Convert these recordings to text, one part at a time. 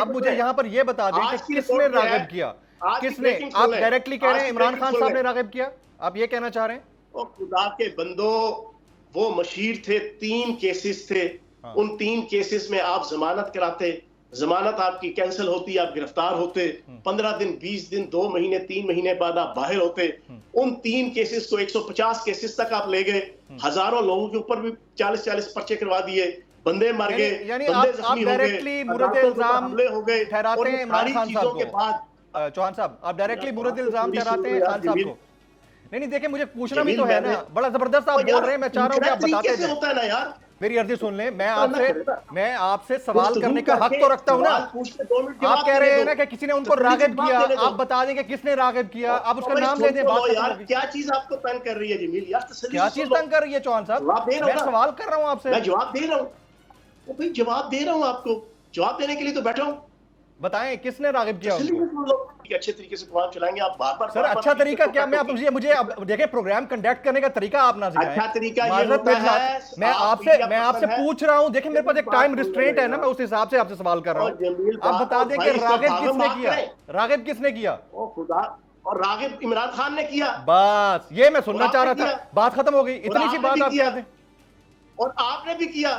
अब मुझे यहाँ पर ये बता दें कि किसने राग़िब किया, किसने? आप डायरेक्टली कह रहे हैं इमरान खान साहब ने राग़िब किया, आप ये कहना चाह रहे हैं? ओ खुदा के बंदो, वो मशीर थे, 3 केसेस थे, उन 3 केसेस में आप जमानत कराते, जमानत आपकी कैंसिल होती, आप गिरफ्तार होते, 15 दिन 20 दिन 2 महीने 3 महीने बाद आप बाहर होते। उन 3 केसेस को 150 केसेस तक आप ले गए, हजारों लोगों के ऊपर भी 40-40 पर्चे करवा दिए, बंदे मर गए, बंदे जख्मी हो गए, हमले हो गए, ठहराते हैं इमरान खान साहब को। चौहान साहब, आप डायरेक्टली मुरद इल्जाम ठहराते हैं खान साहब को। नहीं देखिए, मुझे पूछना भी तो है ना, बड़ा जबरदस्त आप बोल रहे हैं, मैं चाह रहा हूं कि आप बताते जाएं। होता है ना यार, मेरी अर्जी सुन लें, मैं आपसे सवाल करने का हक तो रखता हूं ना। आप कह रहे हैं ना कि किसी ने उनको राग़िब किया, आप बता दें कि किसने राग़िब किया, आप उसका नाम ले दें। यार क्या चीज आपको तंग कर रही है जमील यार? क्या चीज तंग कर रही है चौहान साहब? मैं सवाल कर रहा हूं आपसे, मैं जवाब दे रहा हूं। तो भाई जवाब दे रहा हूं आपको, जवाब देने के लिए तो बैठा हूं। बताएं किसने राग़िब किया उनको? अच्छे तरीके से प्रोग्राम चलाएंगे आप बार-बार। सर अच्छा तरीका क्या? मैं मुझे अब देखें, प्रोग्राम कंडक्ट करने का तरीका आप ना सिखाएं। अच्छा तरीका ये होता है, मैं आपसे पूछ रहा हूं, देखें मेरे पास एक टाइम रिस्ट्रेंट है ना, मैं उस हिसाब से आपसे सवाल कर रहा हूं। आप बता दें कि राग़िब किसने किया, राग़िब किसने किया? ओ खुदा, और राग़िब इमरान खान ने किया। बस ये मैं सुनना चाह रहा था, बात खत्म हो गई, इतनी सी बात आप कहते हैं। और आपने भी किया।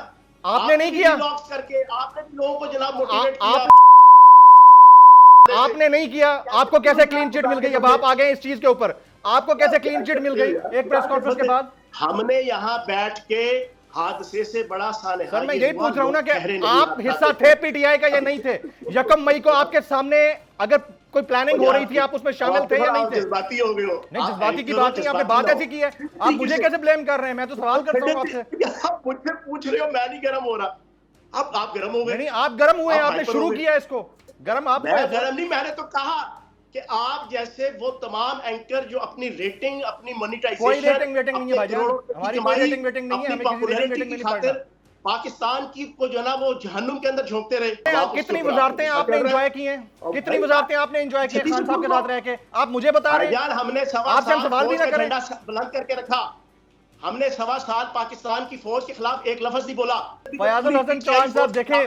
आपने नहीं किया करके आपने भी लोगों को जनाब मोटिवेट किया। आपने नहीं किया। आपको कैसे क्लीन चिट मिल गई? अब आप आ गए इस चीज के ऊपर, आपको कैसे क्लीन चिट मिल गई एक प्रेस कॉन्फ्रेंस के बाद? हमने यहाँ बैठ के हादसे से बड़ा साले। सर मैं यही पूछ रहा हूँ ना कि आप हिस्सा थे पीटीआई का या नहीं थे? 1 मई को आपके सामने अगर कोई प्लानिंग हो रही थी, आप उसमें शामिल थे या नहीं थे? जज्बाती हो गए हो। नहीं जज्बाती की बात नहीं, आपने बात ऐसी की है, आप मुझे कैसे ब्लेम कर रहे हैं? मैं तो सवाल करता हूँ आपसे। आप मुझसे पूछ रहे हो, मैं नहीं गर्म हो रहा। अब आप गर्म हो गए। नहीं आप गर्म हुए, आपने शुरू किया इसको। गर्म आप गर्म नहीं, मैंने तो कहा कि आप जैसे वो तमाम एंकर जो अपनी रेटिंग, अपनी मोनेटाइजेशन, कोई रेटिंग नहीं है भाईजान, हमारी कोई रेटिंग नहीं है, हमें किसी रेटिंग में नहीं पड़ना। पाकिस्तान की को जो ना वो जहन्नुम के अंदर झोंकते रहे। कितनी वजारतें आपने एंजॉय की हैं? कितनी वजारतें आपने एंजॉय की खान साहब के साथ रह के? आप मुझे बता रहे हैं यार, हमने सवाल भी ना करें, बुलंद करके रखा। हमने 1.25 साल पाकिस्तान की फौज के खिलाफ एक लफ्ज नहीं बोला। फयाजुल हसन चौहान साहब देखें,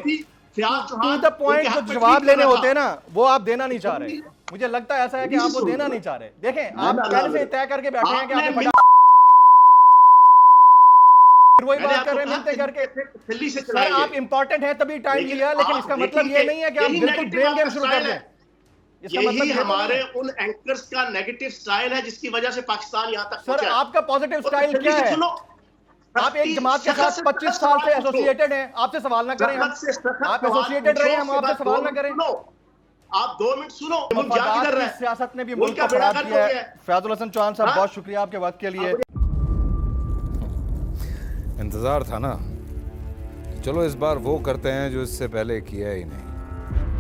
टू द पॉइंट जो जवाब लेने होते हैं ना, वो आप देना नहीं चाह रहे। मुझे लगता है ऐसा है कि आप वो देना नहीं चाह रहे। देखें आप पहले से तय करके बैठे हैं कि आपने वही बात कर रहे हैं मिलते करके। सर आप इंपॉर्टेंट है तभी टाइम लिया, लेकिन इसका मतलब ये नहीं है कि आप बिल्कुल ब्लेम गेम शुरू कर दें। इसका मतलब हमारे उन एंकर्स का नेगेटिव स्टाइल है जिसकी वजह से पाकिस्तान यहां तक पहुंचा। सर आपका पॉजिटिव स्टाइल क्या है? आप एक जमात के साथ 25 साल से एसोसिएटेड हैं, आपसे सवाल ना करें हम। आप एसोसिएटेड रहे, हम आपसे सवाल ना करें। आप 2 मिनट सुनो। सियासत ने भी मुल्क का खराब किया है। फयाजुल हसन चौहान साहब बहुत शुक्रिया आपके वक्त के लिए। इंतजार था ना, चलो इस बार वो करते हैं जो इससे पहले किया ही नहीं।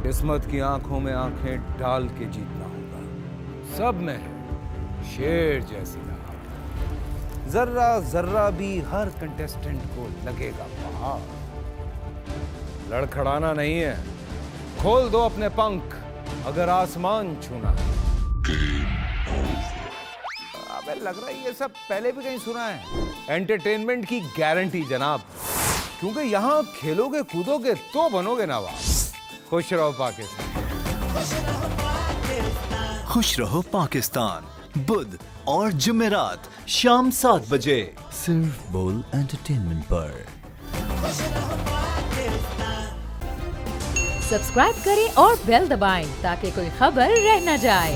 किस्मत की आंखों में आंखें डाल के जीतना होगा। सब में शेर जैसी राह, जर्रा जर्रा भी हर कंटेस्टेंट को लगेगा पहाड़। लड़खड़ाना नहीं है, खोल दो अपने पंख अगर आसमान छूना है। अबे लग रहा है ये सब पहले भी कहीं सुना है। एंटरटेनमेंट की गारंटी जनाब, क्योंकि यहाँ खेलोगे कूदोगे तो बनोगे नवाब। खुश रहो पाकिस्तान। खुश रहो पाकिस्तान, बुध और जुमेरात शाम 7 बजे सिर्फ बोल एंटरटेनमेंट पर। सब्सक्राइब करें और बेल दबाएं ताकि कोई खबर रह न जाए।